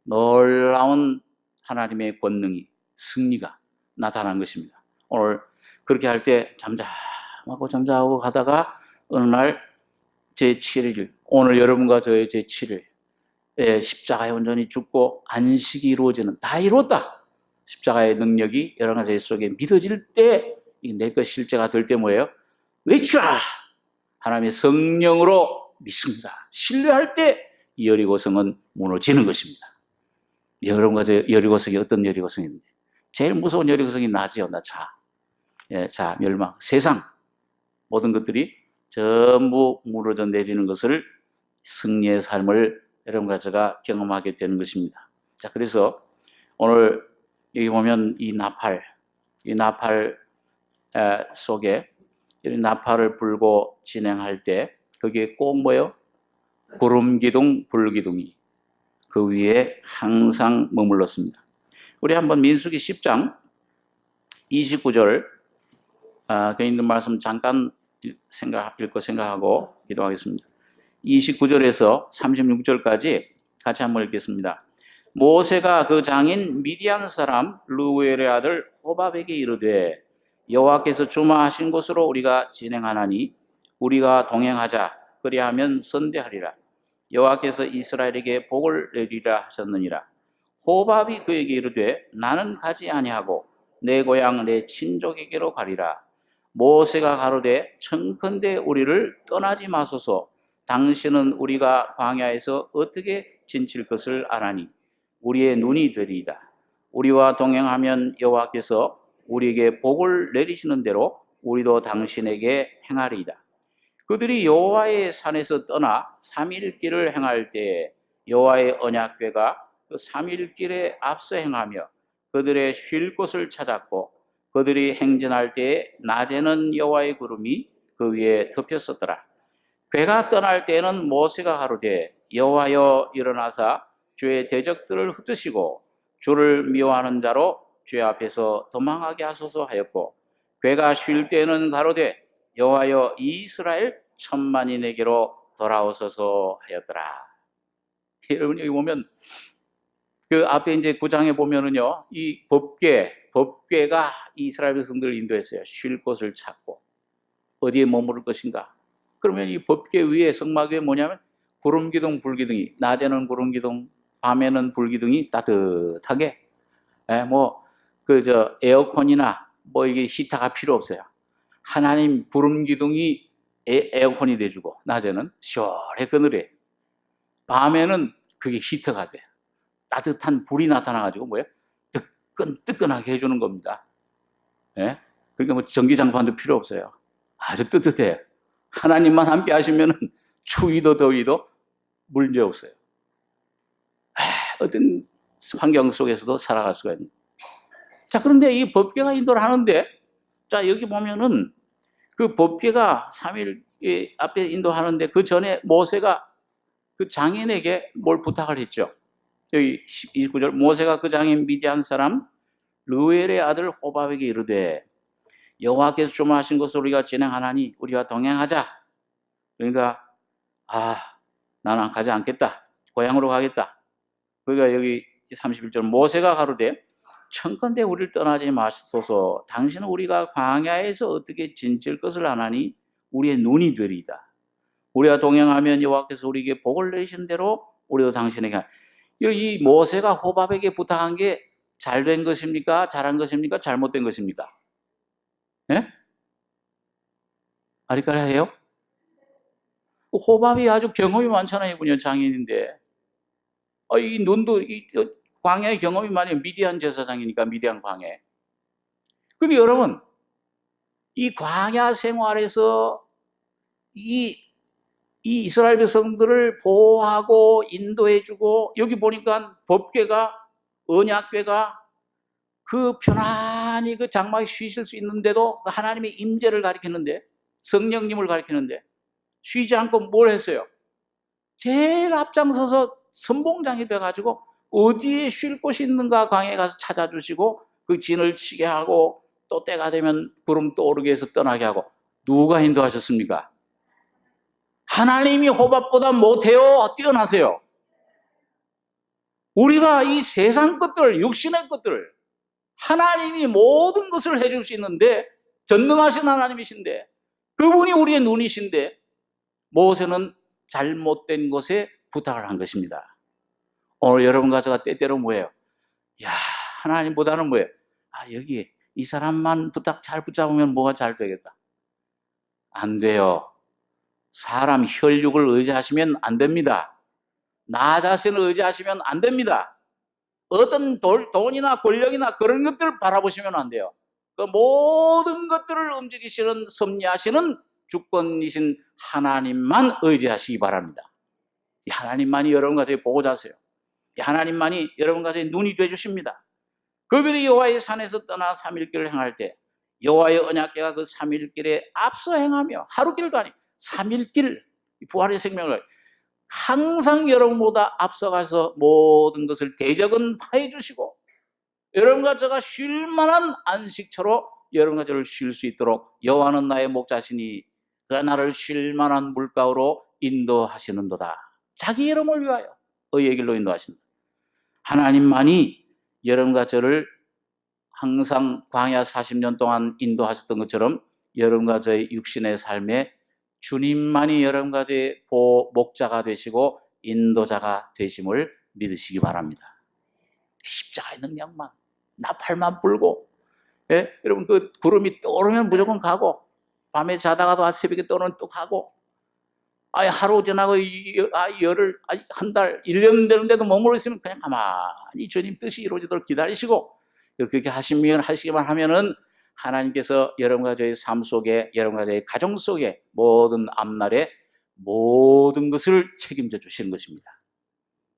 놀라운 하나님의 권능이, 승리가 나타난 것입니다. 오늘 그렇게 할 때 잠잠하고 가다가 어느 날 제7일, 오늘 여러분과 저의 제7일, 십자가에 온전히 죽고 안식이 이루어지는, 다 이루었다. 십자가의 능력이 여러분과 저희 속에 믿어질 때, 내 것 실제가 될 때 뭐예요? 외치라! 하나님의 성령으로 믿습니다. 신뢰할 때 이 여리고성은 무너지는 것입니다. 여러분과 저 여리고성이 어떤 여리고성인데, 제일 무서운 여리고성이 나지요. 자, 멸망, 세상 모든 것들이 전부 무너져 내리는 것을, 승리의 삶을 여러분과 제가 경험하게 되는 것입니다. 자, 그래서 오늘 여기 보면 이 나팔 속에 이 나팔을 불고 진행할 때 거기에 꼭 뭐예요? 구름 기둥, 불 기둥이 그 위에 항상 머물렀습니다. 우리 한번 민수기 10장 29절 그 있는 말씀 잠깐 읽고 생각하고 기도하겠습니다. 29절에서 36절까지 같이 한번 읽겠습니다. 모세가 그 장인 미디안 사람 르우엘의 아들 호밥에게 이르되 여호와께서 주마하신 곳으로 우리가 진행하나니 우리가 동행하자. 그리하면 선대하리라. 여호와께서 이스라엘에게 복을 내리라 하셨느니라. 호밥이 그에게 이르되 나는 가지 아니하고 내 고향 내 친족에게로 가리라. 모세가 가로되 청컨대 우리를 떠나지 마소서. 당신은 우리가 광야에서 어떻게 지칠 것을 아나니 우리의 눈이 되리이다. 우리와 동행하면 여호와께서 우리에게 복을 내리시는 대로 우리도 당신에게 행하리이다. 그들이 여호와의 산에서 떠나 3일 길을 행할 때에 여호와의 언약궤가 그 3일 길에 앞서 행하며 그들의 쉴 곳을 찾았고 그들이 행진할 때에 낮에는 여호와의 구름이 그 위에 덮였었더라. 궤가 떠날 때에는 모세가 가로되 여호와여 일어나사 주의 대적들을 흩으시고 주를 미워하는 자로 주의 앞에서 도망하게 하소서 하였고 궤가 쉴 때에는 가로되 여호와여 이스라엘 천만인에게로 돌아오소서 하였더라. 여러분 여기 보면 그 앞에 이제 9장에 보면은요 이 법궤가 이스라엘 백성들을 인도했어요. 쉴 곳을 찾고 어디에 머무를 것인가. 그러면 이 법궤 위에 성막 위에 뭐냐면 구름기둥 불기둥이 낮에는 구름기둥 밤에는 불기둥이 따뜻하게 에어컨이나 이게 히터가 필요 없어요. 하나님 구름기둥이 에어컨이 돼주고 낮에는 시원해 그늘에 밤에는 그게 히터가 돼. 따뜻한 불이 나타나가지고 뜨끈뜨끈하게 해주는 겁니다. 예? 그러니까 전기장판도 필요 없어요. 아주 뜨뜻해요. 하나님만 함께 하시면은 추위도 더위도 문제 없어요. 어떤 환경 속에서도 살아갈 수가 있는. 자, 그런데 이 법궤가 인도를 하는데, 자, 여기 보면은 그 법궤가 3일 앞에 인도하는데 그 전에 모세가 그 장인에게 뭘 부탁을 했죠. 여기 29절, 모세가 그 장인 미디안 사람 르우엘의 아들 호밥에게 이르되 여호와께서 주마하신 것으로 우리가 진행하나니 우리와 동행하자. 그러니까 나는 가지 않겠다. 고향으로 가겠다. 그러니까 여기 31절 모세가 가로되 청컨대 우리를 떠나지 마소서. 당신은 우리가 광야에서 어떻게 지칠 것을 아나니 우리의 눈이 되리이다. 우리가 동행하면 여호와께서 우리에게 복을 내리신 대로 우리도 당신에게. 이 모세가 호밥에게 부탁한 게 잘된 것입니까? 잘한 것입니까? 잘못된 것입니까? 예? 아리까리해요? 호밥이 아주 경험이 많잖아요. 이분이 장인인데. 이 눈도 광야의 경험이 많아요. 미디안 제사장이니까 미디안 광야. 그럼 여러분 이 광야 생활에서 이 이스라엘 백성들을 보호하고 인도해주고 여기 보니까 법궤가 언약궤가 그 편안히 그 장막에 쉬실 수 있는데도 하나님의 임재를 가리키는데 성령님을 가리키는데 쉬지 않고 뭘 했어요? 제일 앞장서서 선봉장이 돼가지고 어디에 쉴 곳이 있는가 광야에 가서 찾아주시고 그 진을 치게 하고 또 때가 되면 구름 떠오르게 해서 떠나게 하고 누가 인도하셨습니까? 하나님이 호밥보다 못해요? 뛰어나세요? 우리가 이 세상 것들, 육신의 것들 하나님이 모든 것을 해줄 수 있는데 전능하신 하나님이신데 그분이 우리의 눈이신데 모세는 잘못된 것에 부탁을 한 것입니다. 오늘 여러분과 제가 때때로 뭐예요? 하나님보다는 뭐예요? 여기 이 사람만 잘 붙잡으면 뭐가 잘 되겠다. 안 돼요. 사람 혈육을 의지하시면 안 됩니다. 나 자신을 의지하시면 안 됩니다. 어떤 돈이나 권력이나 그런 것들을 바라보시면 안 돼요. 그 모든 것들을 움직이시는 섭리하시는 주권이신 하나님만 의지하시기 바랍니다. 이 하나님만이 여러분과 저희 보호자세요. 이 하나님만이 여러분과 저희 눈이 되어주십니다. 그들이 여호와의 산에서 떠나 3일길을 행할 때 여호와의 언약궤가 그 3일길에 앞서 행하며 하루길도 아니 3일길 부활의 생명을 항상 여러분보다 앞서가서 모든 것을 대적은 파해 주시고 여러분과 저가 쉴 만한 안식처로 여러분과 저를 쉴 수 있도록 여호와는 나의 목자시니 그가 나를 쉴 만한 물가로 인도하시는도다. 자기 이름을 위하여 의의 길로 인도하신다. 하나님만이 여러분과 저를 항상 광야 40년 동안 인도하셨던 것처럼 여러분과 저의 육신의 삶에 주님만이 여러분과 저의 목자가 되시고 인도자가 되심을 믿으시기 바랍니다. 십자가의 능력만, 나팔만 불고, 예? 여러분 그 구름이 떠오르면 무조건 가고, 밤에 자다가도 새벽에 떠오르면 또 가고, 하루 지나고 열흘, 한 달, 1년 되는데도 머물러 있으면 그냥 가만히 주님 뜻이 이루어지도록 기다리시고, 그렇게 하시기만 하면은 하나님께서 여러분과 저의 삶 속에, 여러분과 저의 가정 속에 모든 앞날에 모든 것을 책임져 주시는 것입니다.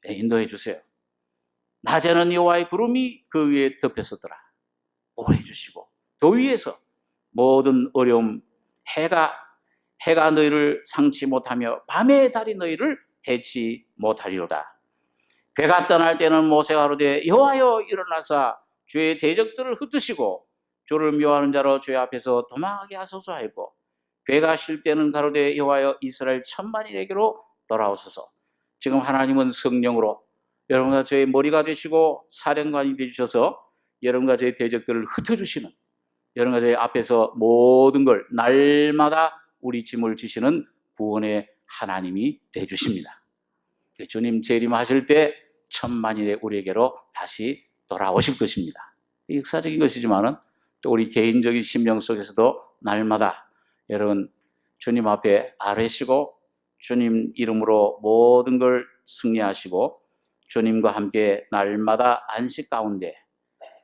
네, 인도해 주세요. 낮에는 여호와의 구름이 그 위에 덮였었더라. 보호해 주시고 그 위에서 모든 어려움, 해가 너희를 상치 못하며 밤의 달이 너희를 해치 못하리로다. 괴가 떠날 때는 모세가 가로되 여호와여 일어나사 주의 대적들을 흩으시고 주를 미워하는 자로 주의 앞에서 도망하게 하소서 하였고, 괴가 쉴 때는 가로되 여호와여 이스라엘 천만인에게로 돌아오소서. 지금 하나님은 성령으로 여러분과 저의 머리가 되시고 사령관이 되주셔서 여러분과 저의 대적들을 흩어주시는, 여러분과 저의 앞에서 모든 걸 날마다 우리 짐을 지시는 구원의 하나님이 되주십니다. 주님 재림하실 때 천만인의 우리에게로 다시 돌아오실 것입니다. 역사적인 것이지만은 또 우리 개인적인 심령 속에서도 날마다 여러분 주님 앞에 아뢰시고 주님 이름으로 모든 걸 승리하시고 주님과 함께 날마다 안식 가운데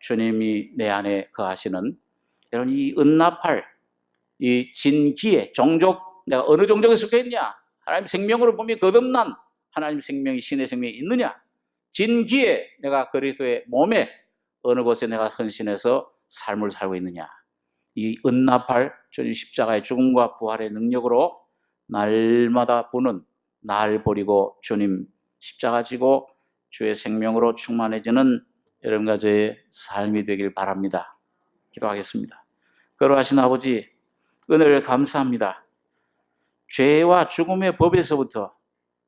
주님이 내 안에 거하시는 여러분 이 은나팔, 이 진기에 종족, 내가 어느 종족에 속해 있냐? 하나님 생명으로 보면 거듭난 하나님 생명이 신의 생명이 있느냐? 진기에 내가 그리스도의 몸에 어느 곳에 내가 헌신해서 삶을 살고 있느냐? 이 은나팔, 주님 십자가의 죽음과 부활의 능력으로 날마다 부는 날 버리고 주님 십자가 지고 주의 생명으로 충만해지는 여러분과 저의 삶이 되길 바랍니다. 기도하겠습니다. 거룩하신 아버지, 은혜를 감사합니다. 죄와 죽음의 법에서부터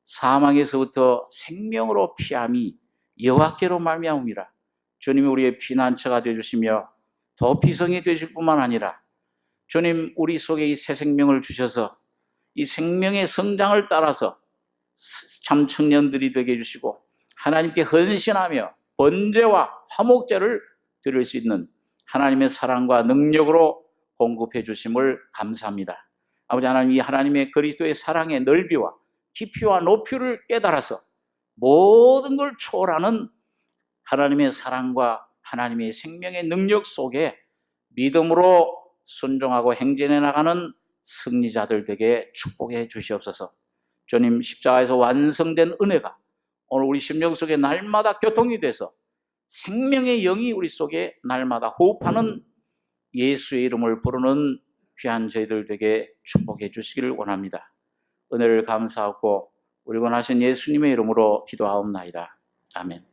사망에서부터 생명으로 피함이 여호와께로 말미암음이라. 주님이 우리의 피난처가 되어주시며 더 피성이 되실 뿐만 아니라 주님 우리 속에 이 새 생명을 주셔서 이 생명의 성장을 따라서 참 청년들이 되게 해주시고 하나님께 헌신하며 번제와 화목제를 드릴 수 있는 하나님의 사랑과 능력으로 공급해 주심을 감사합니다. 아버지 하나님, 이 하나님의 그리스도의 사랑의 넓이와 깊이와 높이를 깨달아서 모든 걸 초월하는 하나님의 사랑과 하나님의 생명의 능력 속에 믿음으로 순종하고 행진해 나가는 승리자들 되게 축복해 주시옵소서. 주님 십자가에서 완성된 은혜가 오늘 우리 심령 속에 날마다 교통이 돼서 생명의 영이 우리 속에 날마다 호흡하는 예수의 이름을 부르는 귀한 저희들 되게 축복해 주시기를 원합니다. 은혜를 감사하고 우리 원하신 예수님의 이름으로 기도하옵나이다. 아멘.